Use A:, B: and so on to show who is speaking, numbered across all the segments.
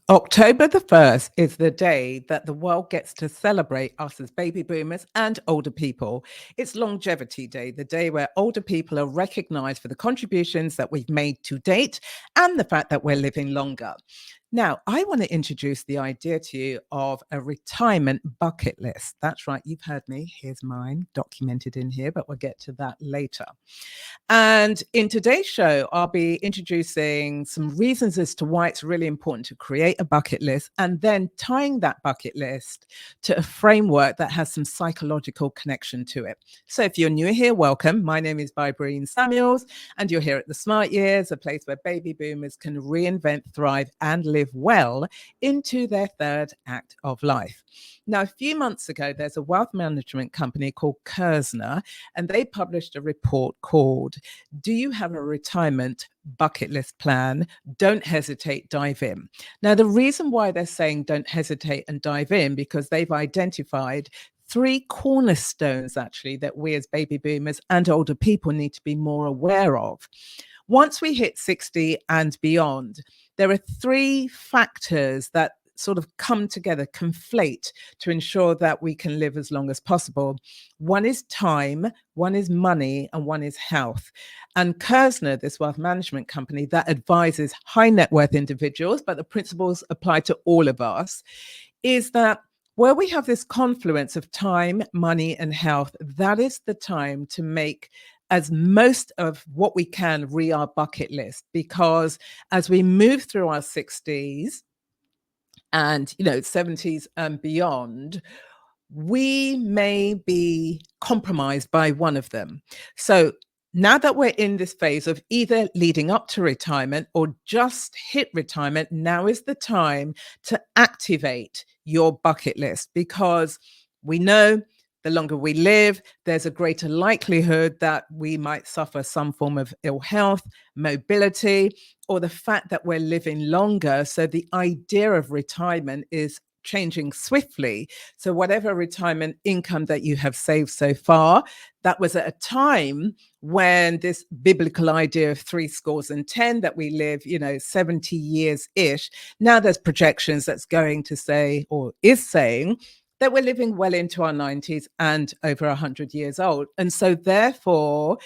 A: October the 1st is the day that the world gets to celebrate us as baby boomers and older people. It's Longevity Day, the day where older people are recognized for the contributions that we've made to date and the fact that we're living longer. Now, I want to introduce the idea to you of a retirement bucket list. That's right, you've heard me. Here's mine documented in here, but we'll get to that later. And in today's show, I'll be introducing some reasons as to why it's really important to create a bucket list and then tying that bucket list to a framework that has some psychological connection to it. So if you're new here, welcome. My name is Vibreen Samuels, and you're here at the Smart Years, a place where baby boomers can reinvent, thrive, and live well into their third act of life. Now, a few months ago, there's a wealth management company called Kersner, and they published a report called Do You Have a Retirement Bucket List Plan? Don't hesitate, dive in. Now, the reason why they're saying don't hesitate and dive in, because they've identified three cornerstones, actually, that we as baby boomers and older people need to be more aware of. Once we hit 60 and beyond, there are three factors that sort of come together, conflate to ensure that we can live as long as possible. One is time, one is money, and one is health. And Kersner, this wealth management company that advises high net worth individuals, but the principles apply to all of us, is that where we have this confluence of time, money, and health, that is the time to make as most of what we can re our bucket list. Because as we move through our 60s, and 70s and beyond, we may be compromised by one of them. So now that we're in this phase of either leading up to retirement or just hit retirement, now is the time to activate your bucket list, because we know the longer we live, there's a greater likelihood that we might suffer some form of ill health, mobility, or the fact that we're living longer. So the idea of retirement is changing swiftly. So whatever retirement income that you have saved so far, that was at a time when this biblical idea of 70, that we live, 70 years-ish. Now there's projections that's going to say, or is saying, that we're living well into our 90s and over 100 years old. And so therefore,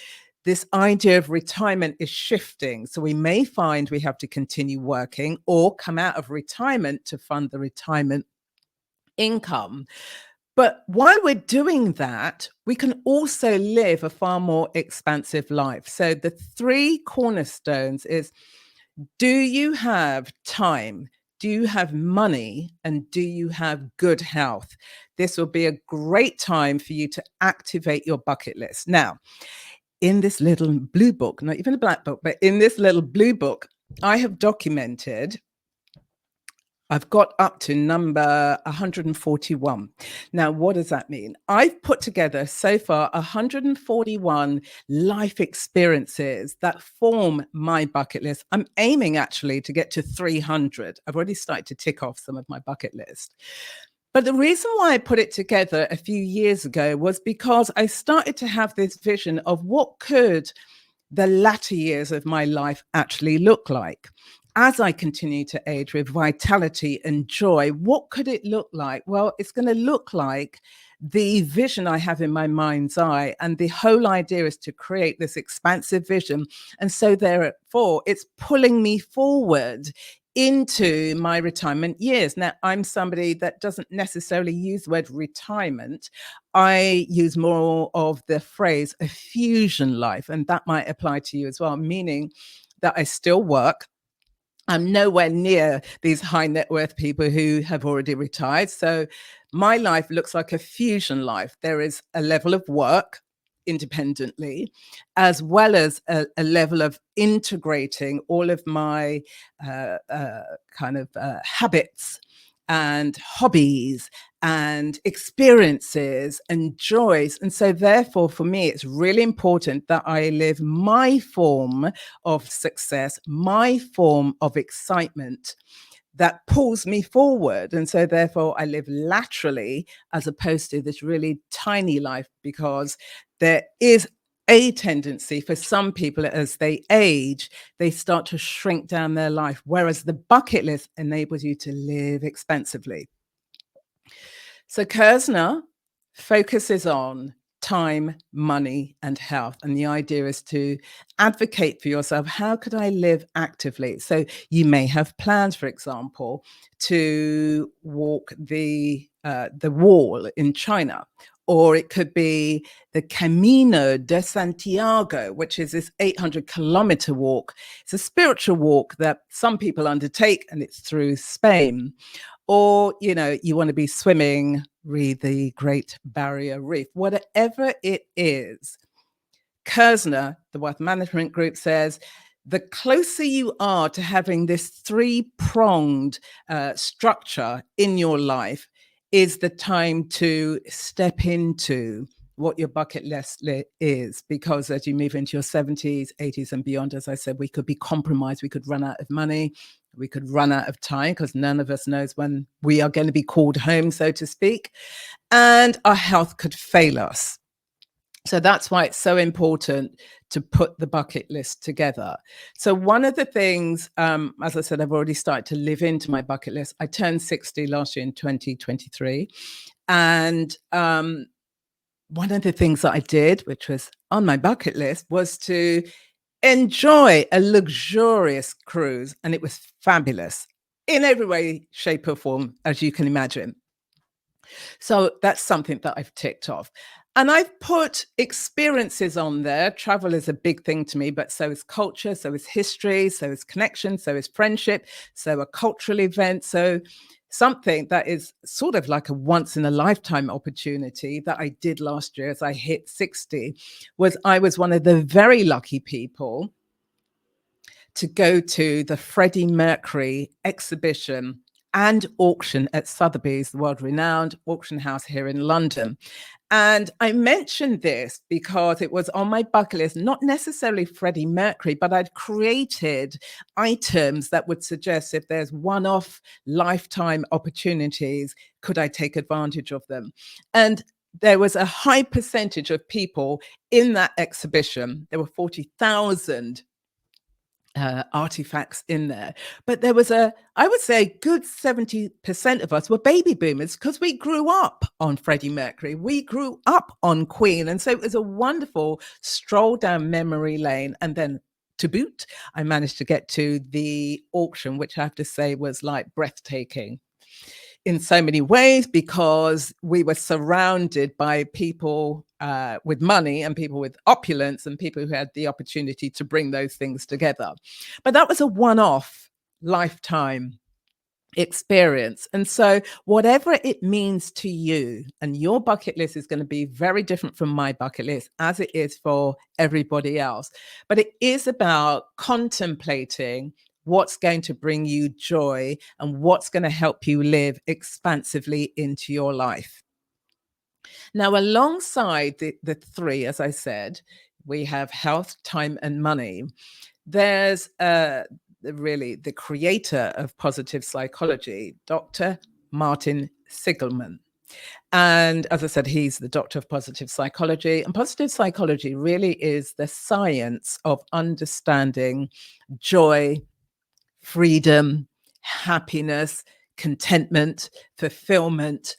A: this idea of retirement is shifting. So we may find we have to continue working or come out of retirement to fund the retirement income. But while we're doing that, we can also live a far more expansive life. So the three cornerstones is, do you have time? Do you have money? And do you have good health? This will be a great time for you to activate your bucket list. Now, in this little blue book, not even a black book, but in this little blue book, I have documented, I've got up to number 141. Now, what does that mean? I've put together so far 141 life experiences that form my bucket list. I'm aiming actually to get to 300. I've already started to tick off some of my bucket list. But the reason why I put it together a few years ago was because I started to have this vision of what could the latter years of my life actually look like. As I continue to age with vitality and joy, what could it look like? Well, it's going to look like the vision I have in my mind's eye. And the whole idea is to create this expansive vision. And so therefore, it's pulling me forward into my retirement years. Now, I'm somebody that doesn't necessarily use the word retirement. I use more of the phrase a fusion life, and that might apply to you as well, meaning that I still work. I'm nowhere near these high net worth people who have already retired. So my life looks like a fusion life. There is a level of work independently, as well as a level of integrating all of my habits and hobbies and experiences and joys. And so therefore, for me, it's really important that I live my form of success, my form of excitement that pulls me forward. And so therefore, I live laterally as opposed to this really tiny life, because there is a tendency for some people as they age, they start to shrink down their life, whereas the bucket list enables you to live expensively. So Kersner focuses on time, money, and health. And the idea is to advocate for yourself. How could I live actively? So you may have plans, for example, to walk the wall in China. Or it could be the Camino de Santiago, which is this 800-kilometer walk. It's a spiritual walk that some people undertake, and it's through Spain. Or, you want to be swimming, read the Great Barrier Reef, whatever it is. Kersner, the Wealth Management Group, says the closer you are to having this three-pronged structure in your life is the time to step into what your bucket list is, because as you move into your 70s, 80s and beyond, as I said, we could be compromised, we could run out of money, we could run out of time, because none of us knows when we are going to be called home, so to speak, and our health could fail us. So that's why it's so important to put the bucket list together. So one of the things, as I said, I've already started to live into my bucket list. I turned 60 last year in 2023. And one of the things that I did, which was on my bucket list, was to enjoy a luxurious cruise. And it was fabulous in every way, shape or form, as you can imagine. So that's something that I've ticked off. And I've put experiences on there. Travel is a big thing to me, but so is culture, so is history, so is connection, so is friendship, so a cultural event. So something that is sort of like a once in a lifetime opportunity that I did last year as I hit 60 was I was one of the very lucky people to go to the Freddie Mercury exhibition and auction at Sotheby's, the world-renowned auction house here in London. And I mentioned this because it was on my bucket list, not necessarily Freddie Mercury, but I'd created items that would suggest if there's one-off lifetime opportunities, could I take advantage of them? And there was a high percentage of people in that exhibition. There were 40,000 artifacts in there. But there was I would say a good 70% of us were baby boomers because we grew up on Freddie Mercury. We grew up on Queen. And so it was a wonderful stroll down memory lane. And then to boot, I managed to get to the auction, which I have to say was like breathtaking in so many ways, because we were surrounded by people with money and people with opulence and people who had the opportunity to bring those things together. But that was a one-off lifetime experience. And so whatever it means to you, and your bucket list is going to be very different from my bucket list as it is for everybody else. But it is about contemplating what's going to bring you joy and what's going to help you live expansively into your life. Now, alongside the three, as I said, we have health, time, and money. There's really the creator of positive psychology, Dr. Martin Seligman. And as I said, he's the doctor of positive psychology. And positive psychology really is the science of understanding joy, freedom, happiness, contentment, fulfillment.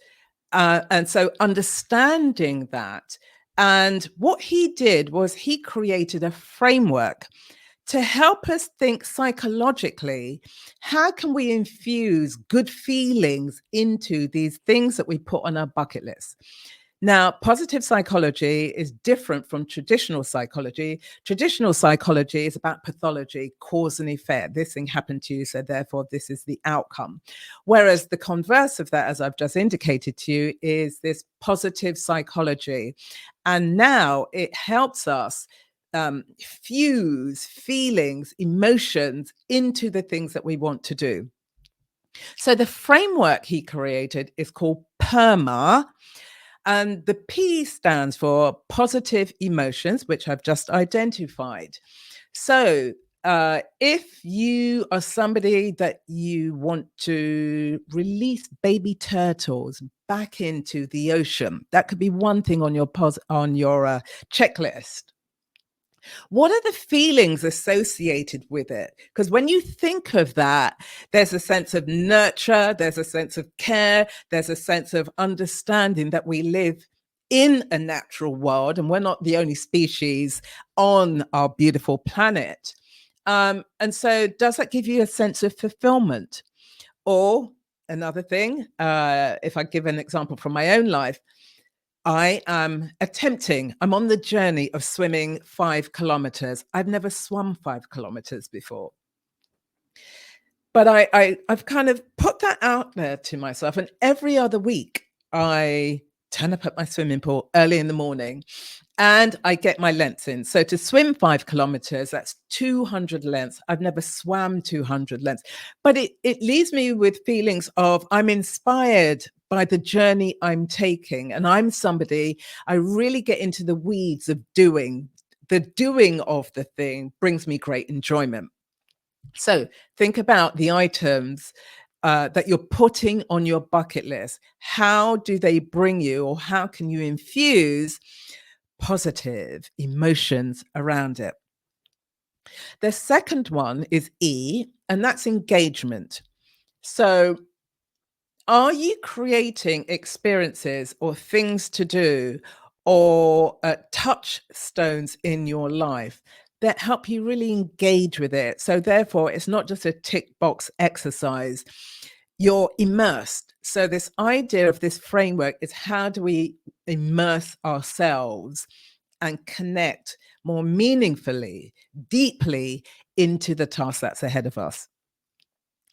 A: And so understanding that. And what he did was he created a framework to help us think psychologically. How can we infuse good feelings into these things that we put on our bucket list? Now, positive psychology is different from traditional psychology. Traditional psychology is about pathology, cause and effect. This thing happened to you, so therefore this is the outcome. Whereas the converse of that, as I've just indicated to you, is this positive psychology. And now it helps us fuse feelings, emotions into the things that we want to do. So the framework he created is called PERMA. And the P stands for positive emotions, which I've just identified. So if you are somebody that you want to release baby turtles back into the ocean, that could be one thing on your checklist. What are the feelings associated with it? Because when you think of that, there's a sense of nurture, there's a sense of care, there's a sense of understanding that we live in a natural world and we're not the only species on our beautiful planet. And so, does that give you a sense of fulfillment? Or another thing, if I give an example from my own life, I'm on the journey of swimming 5 kilometers. I've never swum 5 kilometers before. But I've kind of put that out there to myself. And every other week, I turn up at my swimming pool early in the morning and I get my lengths in. So to swim 5 kilometers, that's 200 lengths. I've never swam 200 lengths, but it leaves me with feelings of I'm inspired by the journey I'm taking. And I'm somebody, I really get into the weeds of doing. The doing of the thing brings me great enjoyment. So think about the items that you're putting on your bucket list. How do they bring you, or how can you infuse positive emotions around it? The second one is E, and that's engagement. So, are you creating experiences or things to do or touchstones in your life that help you really engage with it? So, therefore, it's not just a tick box exercise, you're immersed. So, this idea of this framework is how do we immerse ourselves and connect more meaningfully, deeply into the task that's ahead of us?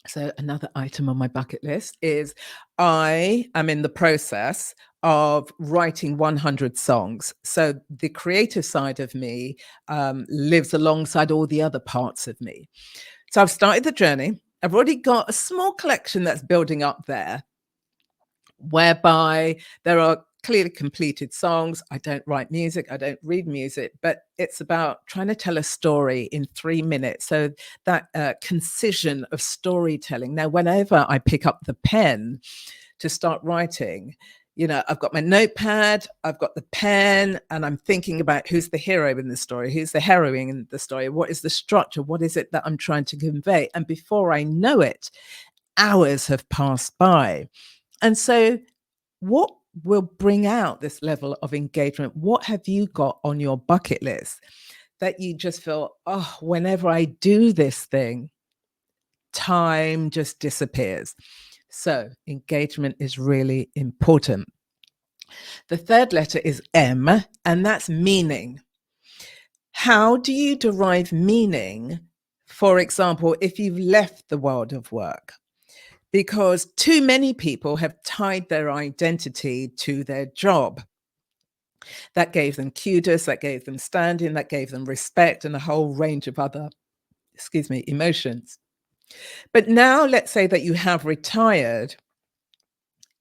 A: So another item on my bucket list is I am in the process of writing 100 songs. So the creative side of me lives alongside all the other parts of me. So I've started the journey. I've already got a small collection that's building up there, whereby there are clearly completed songs. I don't write music, I don't read music, but it's about trying to tell a story in 3 minutes. So that concision of storytelling. Now, whenever I pick up the pen to start writing, I've got my notepad, I've got the pen, and I'm thinking about who's the hero in the story, who's the heroine in the story, what is the structure, what is it that I'm trying to convey? And before I know it, hours have passed by. And so, what will bring out this level of engagement? What have you got on your bucket list that you just feel, oh, whenever I do this thing, time just disappears? So, engagement is really important. The third letter is M, and that's meaning. How do you derive meaning? For example, if you've left the world of work, because too many people have tied their identity to their job. That gave them kudos, that gave them standing, that gave them respect, and a whole range of other, emotions. But now let's say that you have retired.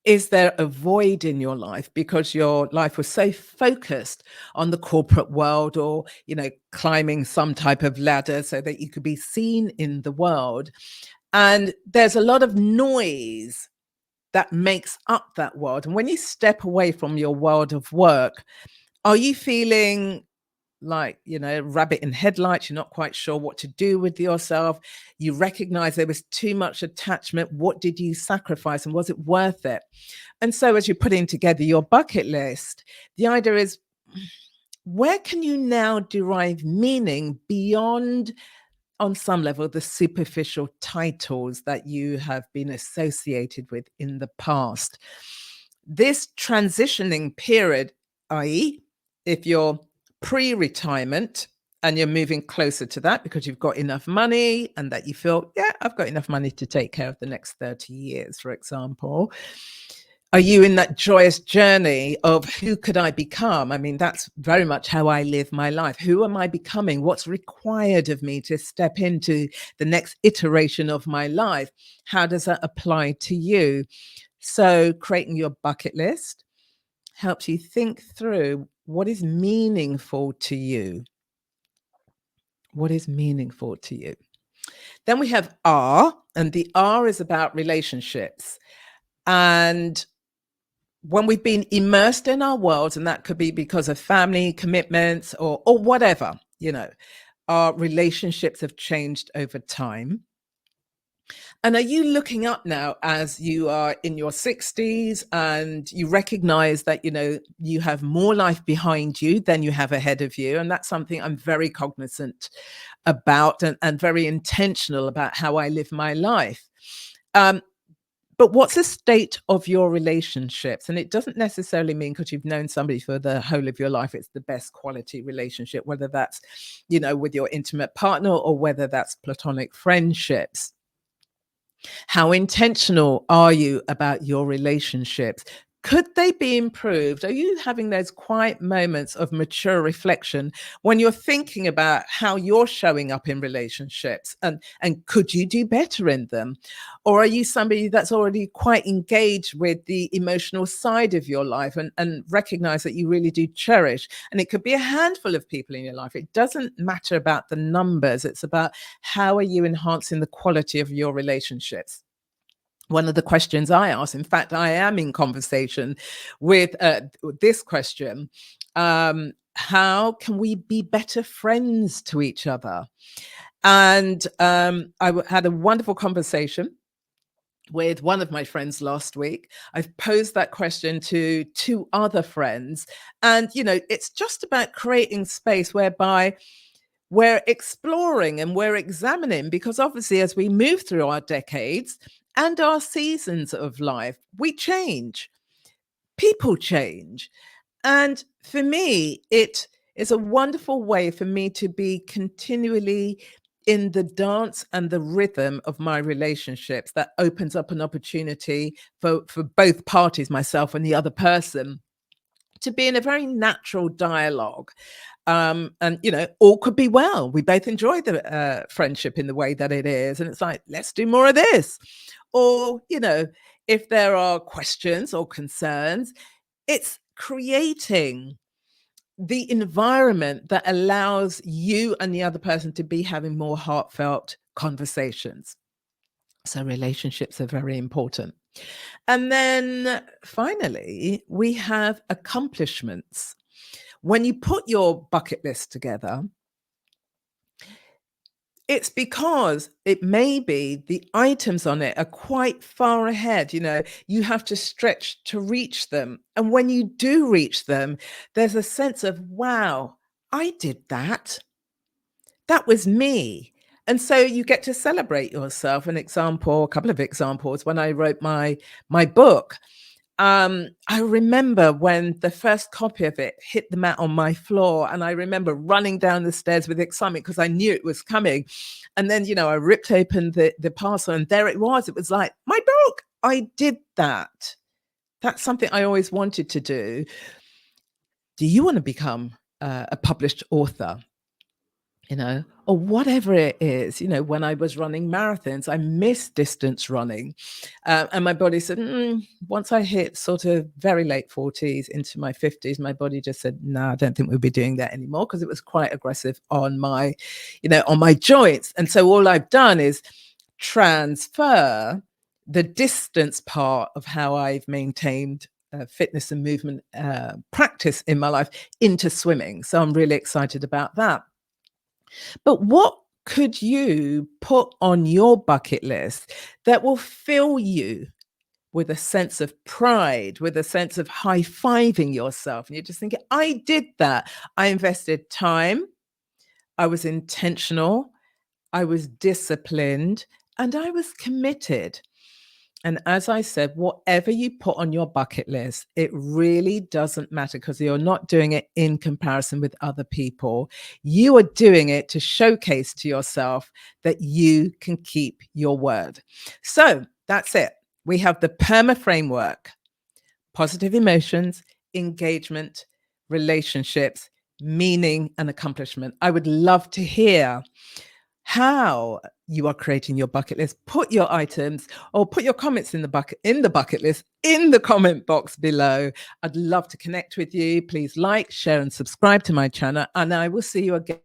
A: Is there a void in your life because your life was so focused on the corporate world, or, climbing some type of ladder so that you could be seen in the world? And there's a lot of noise that makes up that world. And when you step away from your world of work, are you feeling like, rabbit in headlights? You're not quite sure what to do with yourself. You recognize there was too much attachment. What did you sacrifice, and was it worth it? And so as you're putting together your bucket list, the idea is, where can you now derive meaning beyond, on some level, the superficial titles that you have been associated with in the past? This transitioning period, i.e., if you're pre-retirement and you're moving closer to that because you've got enough money and that you feel, yeah, I've got enough money to take care of the next 30 years, for example. Are you in that joyous journey of who could I become? I mean, that's very much how I live my life. Who am I becoming? What's required of me to step into the next iteration of my life? How does that apply to you? So creating your bucket list helps you think through what is meaningful to you. What is meaningful to you? Then we have R, and the R is about relationships. And when we've been immersed in our world, and that could be because of family commitments or whatever, our relationships have changed over time. And are you looking up now as you are in your 60s and you recognize that, you have more life behind you than you have ahead of you? And that's something I'm very cognizant about and very intentional about how I live my life. But what's the state of your relationships? And it doesn't necessarily mean because you've known somebody for the whole of your life, it's the best quality relationship, whether that's, with your intimate partner or whether that's platonic friendships. How intentional are you about your relationships? Could they be improved? Are you having those quiet moments of mature reflection when you're thinking about how you're showing up in relationships and could you do better in them? Or are you somebody that's already quite engaged with the emotional side of your life and recognize that you really do cherish? And it could be a handful of people in your life. It doesn't matter about the numbers. It's about how are you enhancing the quality of your relationships? One of the questions I ask, in fact, I am in conversation with this question. How can we be better friends to each other? And had a wonderful conversation with one of my friends last week. I've posed that question to two other friends. And, it's just about creating space whereby we're exploring and we're examining, because obviously as we move through our decades and our seasons of life, we change, people change. And for me, it is a wonderful way for me to be continually in the dance and the rhythm of my relationships that opens up an opportunity for both parties, myself and the other person, to be in a very natural dialogue. And all could be well. We both enjoy the friendship in the way that it is, and it's like, let's do more of this. Or if there are questions or concerns, it's creating the environment that allows you and the other person to be having more heartfelt conversations. So relationships are very important. And then finally, we have accomplishments. When you put your bucket list together, it's because it may be the items on it are quite far ahead. You have to stretch to reach them. And when you do reach them, there's a sense of, wow, I did that. That was me. And so you get to celebrate yourself. A couple of examples, when I wrote my book, I remember when the first copy of it hit the mat on my floor, and I remember running down the stairs with excitement because I knew it was coming. And then, I ripped open the parcel, and there it was. It was like, my book, I did that. That's something I always wanted to do. Do you want to become a published author? Or whatever it is. When I was running marathons, I missed distance running. And my body said, once I hit sort of very late 40s into my 50s, my body just said, no, I don't think we'll be doing that anymore, because it was quite aggressive on my, on my joints. And so all I've done is transfer the distance part of how I've maintained fitness and movement practice in my life into swimming. So I'm really excited about that. But what could you put on your bucket list that will fill you with a sense of pride, with a sense of high-fiving yourself? And you're just thinking, I did that. I invested time. I was intentional. I was disciplined, and I was committed. And as I said, whatever you put on your bucket list, it really doesn't matter, because you're not doing it in comparison with other people. You are doing it to showcase to yourself that you can keep your word. So that's it. We have the PERMA framework: positive emotions, engagement, relationships, meaning, and accomplishment. I would love to hear how you are creating your bucket list. Put your items or put your comments in the bucket list in the comment box below. I'd love to connect with you. Please like, share, and subscribe to my channel, and I will see you again